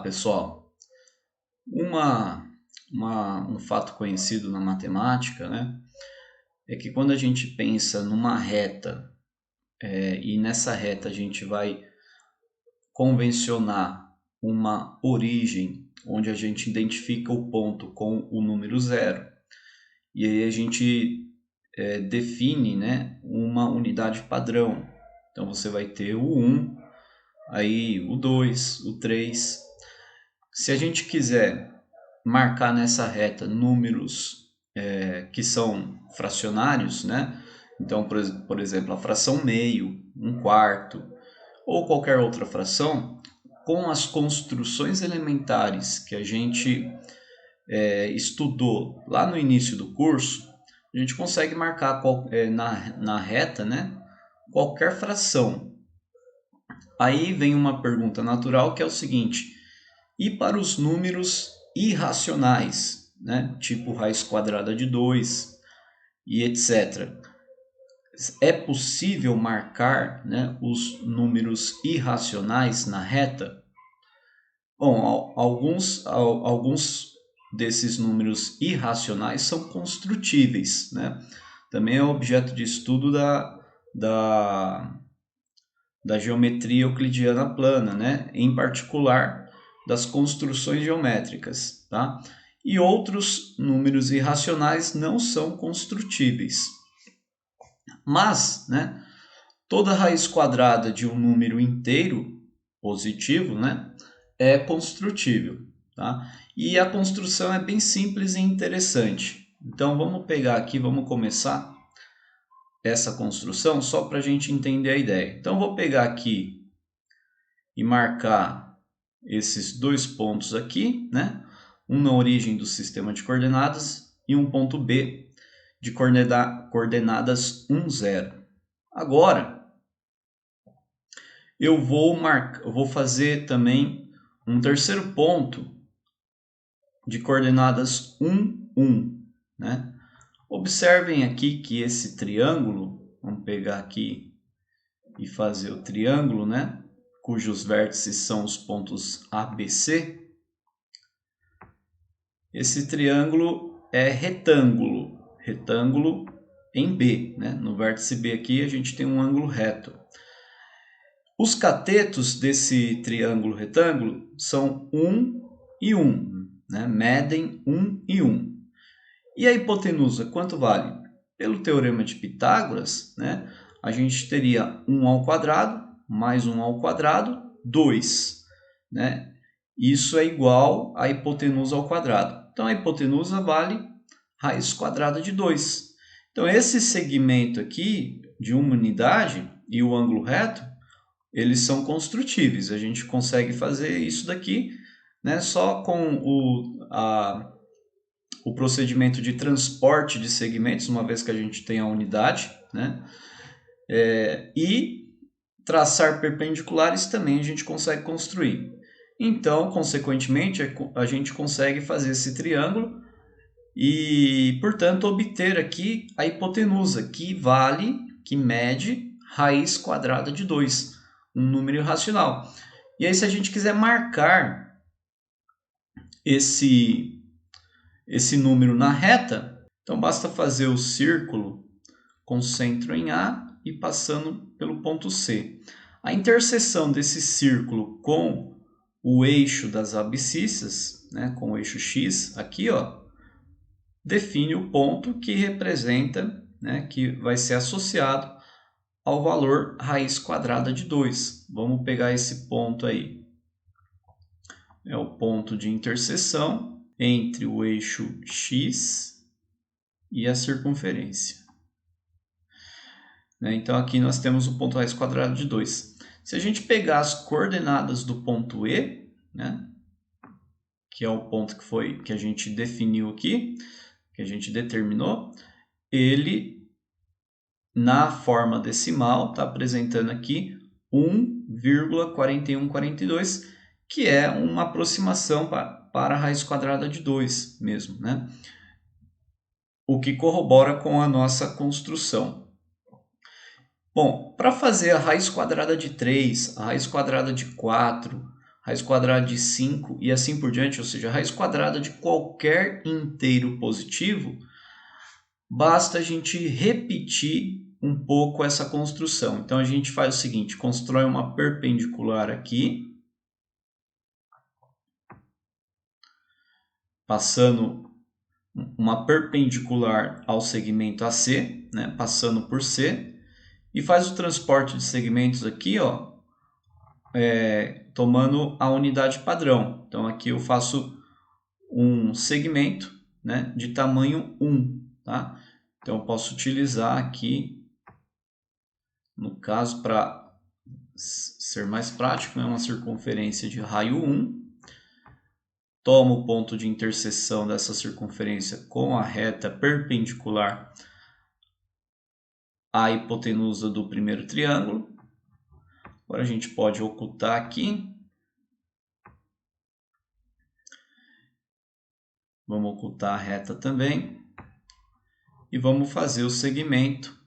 pessoal. Um fato conhecido na matemática, né, é que quando a gente pensa numa reta e nessa reta a gente vai convencionar uma origem onde a gente identifica o ponto com o número zero e aí a gente define, né, uma unidade padrão. Então você vai ter o 1, aí o 2, o 3. Se a gente quiser marcar nessa reta números que são fracionários, né? Então, por exemplo, a fração meio, um quarto, ou qualquer outra fração, com as construções elementares que a gente estudou lá no início do curso, a gente consegue marcar na reta, né, qualquer fração. Aí vem uma pergunta natural que é o seguinte: e para os números irracionais, né, tipo raiz quadrada de 2 e etc. É possível marcar, né, os números irracionais na reta? Bom, alguns desses números irracionais são construtíveis, né? Também é objeto de estudo da geometria euclidiana plana, né? Em particular das construções geométricas, tá? E outros números irracionais não são construtíveis. Mas, né, toda raiz quadrada de um número inteiro positivo, né, é construtível, tá? E a construção é bem simples e interessante. Então vamos pegar aqui, vamos começar essa construção só para a gente entender a ideia. Então vou pegar aqui e marcar esses dois pontos aqui, né? Um na origem do sistema de coordenadas e um ponto B de coordenadas 1, 0. Agora, eu vou fazer também um terceiro ponto de coordenadas 1, 1, né? Observem aqui que esse triângulo, vamos pegar aqui e fazer o triângulo, né, cujos vértices são os pontos ABC. Esse triângulo é retângulo em B, né? No vértice B aqui a gente tem um ângulo reto. Os catetos desse triângulo retângulo são 1 e 1, né? Medem 1 e 1. E a hipotenusa quanto vale? Pelo teorema de Pitágoras, né, a gente teria 1 ao quadrado mais 1 ao quadrado, 2. Né? Isso é igual à hipotenusa ao quadrado. Então, a hipotenusa vale raiz quadrada de 2. Então, esse segmento aqui de uma unidade e o ângulo reto, eles são construtíveis. A gente consegue fazer isso daqui, né, só com o procedimento de transporte de segmentos, uma vez que a gente tem a unidade, né? E traçar perpendiculares também a gente consegue construir. Então, consequentemente, a gente consegue fazer esse triângulo e, portanto, obter aqui a hipotenusa, que mede raiz quadrada de 2, um número irracional. E aí, se a gente quiser marcar esse número na reta, então basta fazer o círculo com centro em A e passando pelo ponto C. A interseção desse círculo com o eixo das abscissas, né, com o eixo X aqui, ó, define o ponto que representa, né, que vai ser associado ao valor raiz quadrada de 2. Vamos pegar esse ponto aí. É o ponto de interseção entre o eixo X e a circunferência. Então, aqui nós temos o ponto raiz quadrada de 2. Se a gente pegar as coordenadas do ponto E, né, que é o ponto que a gente definiu aqui, que a gente determinou, ele, na forma decimal, está apresentando aqui 1,4142, que é uma aproximação para a raiz quadrada de 2 mesmo, né? O que corrobora com a nossa construção. Bom, para fazer a raiz quadrada de 3, a raiz quadrada de 4, raiz quadrada de 5 e assim por diante, ou seja, raiz quadrada de qualquer inteiro positivo, basta a gente repetir um pouco essa construção. Então a gente faz o seguinte, constrói uma perpendicular aqui, passando uma perpendicular ao segmento AC, né, passando por C, e faz o transporte de segmentos aqui, ó, tomando a unidade padrão. Então aqui eu faço um segmento, né, de tamanho 1, tá? Então eu posso utilizar aqui, no caso, para ser mais prático, né, uma circunferência de raio 1. Tomo o ponto de interseção dessa circunferência com a reta perpendicular à hipotenusa do primeiro triângulo. Agora a gente pode ocultar aqui. Vamos ocultar a reta também. E vamos fazer o segmento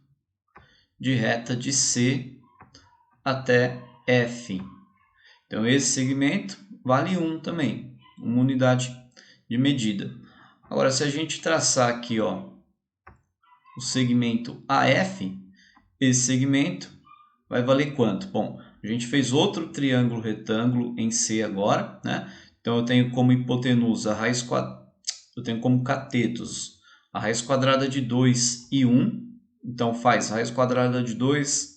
de reta de C até F. Então esse segmento vale 1 também, uma unidade de medida. Agora se a gente traçar aqui, ó, o segmento AF, esse segmento vai valer quanto? Bom, a gente fez outro triângulo retângulo em C agora, né? Então eu tenho como hipotenusa a raiz quadrada, eu tenho como catetos a raiz quadrada de 2 e 1. Então faz raiz quadrada de 2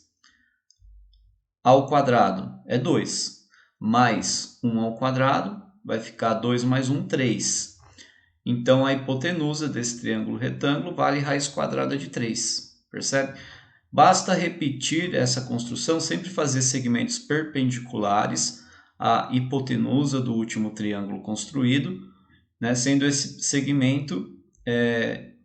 ao quadrado é 2, mais 1 ao quadrado vai ficar 2 mais 1, 3. Então a hipotenusa desse triângulo retângulo vale raiz quadrada de 3, percebe? Basta repetir essa construção, sempre fazer segmentos perpendiculares à hipotenusa do último triângulo construído, né, sendo esse segmento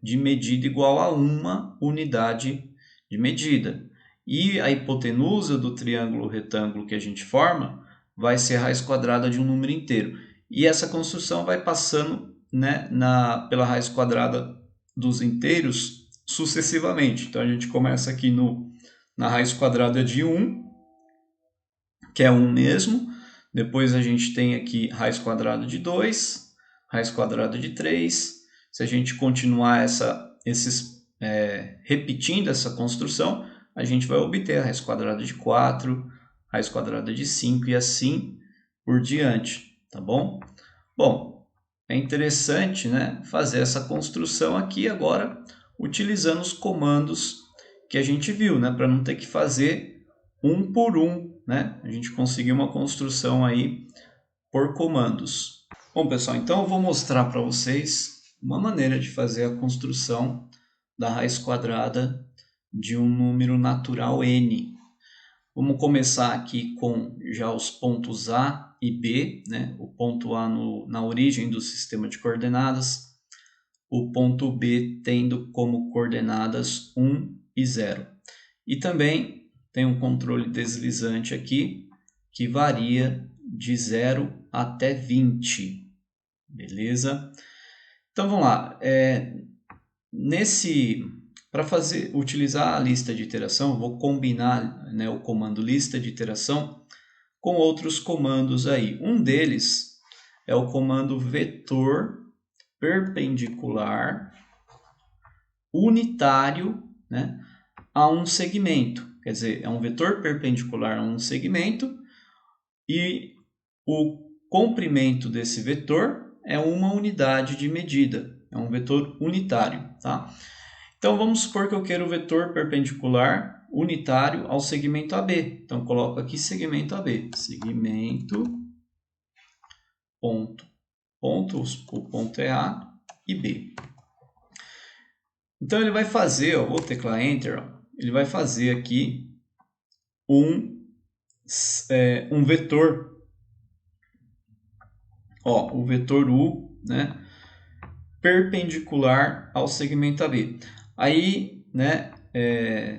de medida igual a uma unidade de medida. E a hipotenusa do triângulo retângulo que a gente forma vai ser a raiz quadrada de um número inteiro. E essa construção vai passando, né, pela raiz quadrada dos inteiros sucessivamente. Então a gente começa aqui na raiz quadrada de 1, que é 1 mesmo. Depois a gente tem aqui raiz quadrada de 2, raiz quadrada de 3. Se a gente continuar repetindo essa construção, a gente vai obter a raiz quadrada de 4, raiz quadrada de 5 e assim por diante, tá bom? Bom, é interessante, né, fazer essa construção aqui agora utilizando os comandos que a gente viu, né, para não ter que fazer um por um, né? A gente conseguiu uma construção aí por comandos. Bom, pessoal, então eu vou mostrar para vocês uma maneira de fazer a construção da raiz quadrada de um número natural n. Vamos começar aqui com já os pontos A e B, né? O ponto A na origem do sistema de coordenadas, o ponto B tendo como coordenadas 1 e 0. E também tem um controle deslizante aqui que varia de 0 até 20. Beleza? Então vamos lá. Para utilizar a lista de iteração, vou combinar, né, o comando lista de iteração com outros comandos aí. Um deles é o comando vetor perpendicular unitário, né, a um segmento. Quer dizer, é um vetor perpendicular a um segmento e o comprimento desse vetor é uma unidade de medida. É um vetor unitário, tá? Então, vamos supor que eu quero o vetor perpendicular unitário ao segmento AB. Então, coloco aqui segmento AB. Segmento, ponto, o ponto é A e B. Então, ele vai fazer, ó, vou teclar Enter, ó, ele vai fazer aqui um vetor. Ó, o vetor U, né, perpendicular ao segmento AB. Aí, né,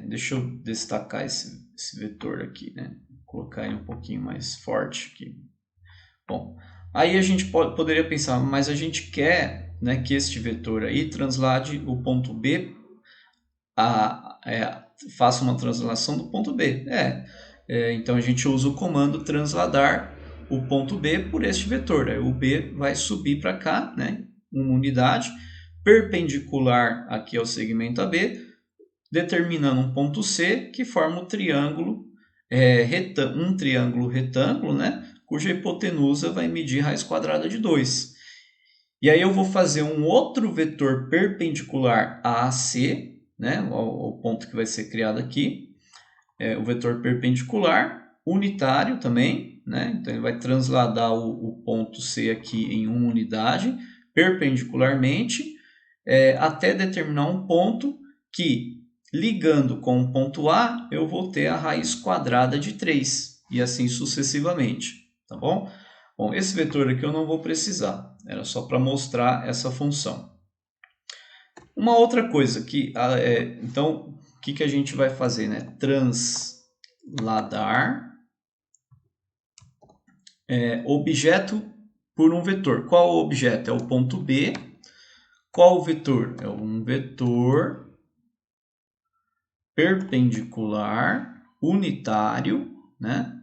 deixa eu destacar esse vetor aqui, né? Vou colocar ele um pouquinho mais forte aqui. Bom, aí a gente poderia pensar, mas a gente quer, né, que este vetor aí translade o ponto B, faça uma translação do ponto B. Então a gente usa o comando transladar o ponto B por este vetor. Aí o B vai subir para cá, né? Uma unidade, perpendicular aqui ao segmento AB, determinando um ponto C que forma um triângulo, retângulo, né? Cuja hipotenusa vai medir raiz quadrada de 2. E aí eu vou fazer um outro vetor perpendicular a AC, né? O ponto que vai ser criado aqui. O vetor perpendicular, unitário também, né? Então ele vai transladar o ponto C aqui em uma unidade, perpendicularmente, até determinar um ponto que, ligando com o ponto A, eu vou ter a raiz quadrada de 3, e assim sucessivamente, tá bom? Bom, esse vetor aqui eu não vou precisar, era só para mostrar essa função. Uma outra coisa que, então, o que a gente vai fazer, né? Transladar objeto por um vetor. Qual o objeto? É o ponto B. Qual o vetor? É um vetor perpendicular unitário, né?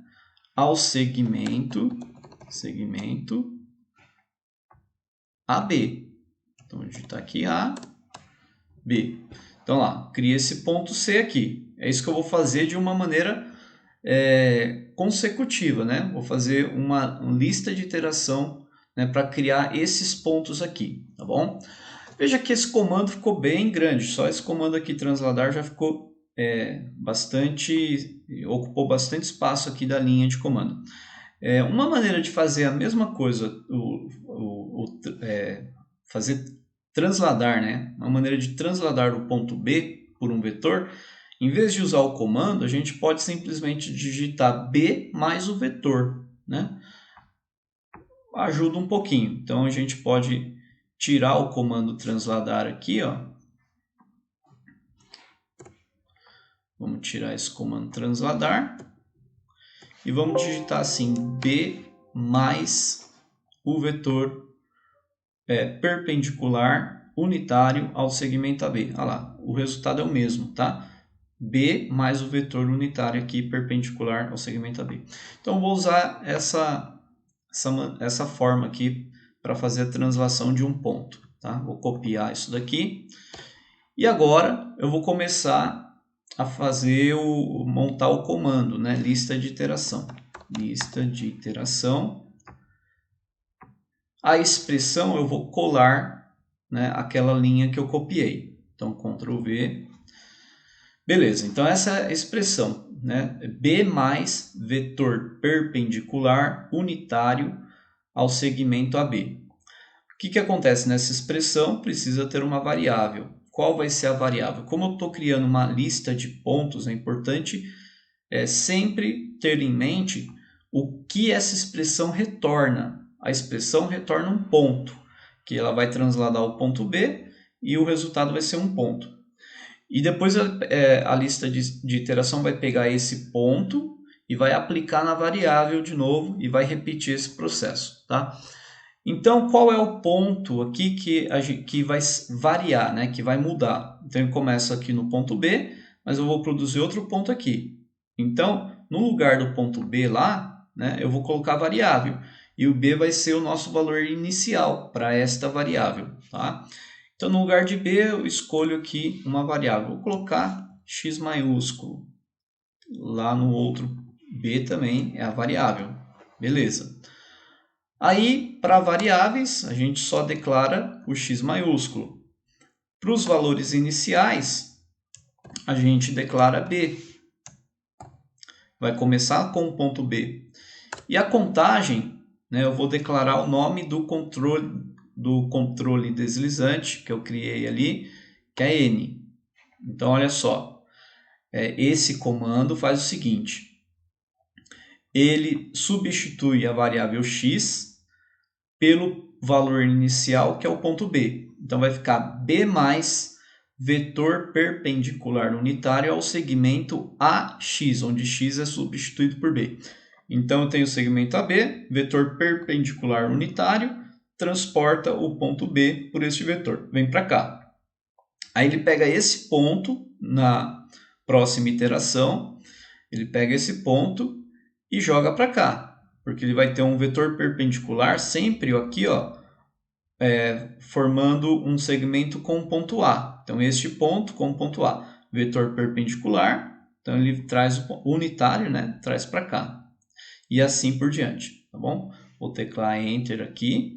Ao segmento AB. Então, vou digitar aqui A, B. Então, lá, cria esse ponto C aqui. É isso que eu vou fazer de uma maneira consecutiva, né? Vou fazer uma lista de iteração, né, para criar esses pontos aqui, tá bom? Veja que esse comando ficou bem grande. Só esse comando aqui, transladar, já ficou ocupou bastante espaço aqui da linha de comando. Uma maneira de fazer a mesma coisa, fazer transladar, né? Uma maneira de transladar o ponto B por um vetor, em vez de usar o comando, a gente pode simplesmente digitar B mais o vetor, né? Ajuda um pouquinho. Então a gente pode tirar o comando transladar aqui, ó. Vamos tirar esse comando transladar e vamos digitar assim B mais o vetor perpendicular unitário ao segmento AB. Olha lá, o resultado é o mesmo, tá? B mais o vetor unitário aqui perpendicular ao segmento AB. Então, eu vou usar essa forma aqui para fazer a translação de um ponto, tá? Vou copiar isso daqui. E agora, eu vou começar a montar o comando, né? Lista de iteração. Lista de iteração. A expressão eu vou colar, né, aquela linha que eu copiei. Então, Ctrl V. Beleza, então essa é a expressão, né? B mais vetor perpendicular unitário ao segmento AB. O que acontece nessa expressão? Precisa ter uma variável. Qual vai ser a variável? Como eu estou criando uma lista de pontos, é importante sempre ter em mente o que essa expressão retorna. A expressão retorna um ponto, que ela vai transladar o ponto B e o resultado vai ser um ponto. E depois a lista de iteração vai pegar esse ponto e vai aplicar na variável de novo e vai repetir esse processo, tá? Então, qual é o ponto aqui que vai variar, né? Que vai mudar? Então, eu começo aqui no ponto B, mas eu vou produzir outro ponto aqui. Então, no lugar do ponto B lá, né, eu vou colocar a variável. E o B vai ser o nosso valor inicial para esta variável, tá? Então, no lugar de B, eu escolho aqui uma variável. Vou colocar x maiúsculo. Lá no outro B também é a variável. Beleza. Aí, para variáveis, a gente só declara o x maiúsculo. Para os valores iniciais, a gente declara B. Vai começar com o ponto B. E a contagem, né, eu vou declarar o nome do controle deslizante que eu criei ali, que é N. Então, olha só. Esse comando faz o seguinte. Ele substitui a variável x pelo valor inicial, que é o ponto B. Então, vai ficar B mais vetor perpendicular unitário ao segmento AX, onde x é substituído por B. Então, eu tenho o segmento AB, vetor perpendicular unitário, transporta o ponto B por este vetor. Vem para cá. Aí ele pega esse ponto na próxima iteração, ele pega esse ponto e joga para cá. porque ele vai ter um vetor perpendicular sempre aqui, ó, formando um segmento com ponto A. Então, este ponto com ponto A. Vetor perpendicular, então ele traz o unitário, né? Traz para cá. E assim por diante, tá bom? Vou teclar Enter aqui.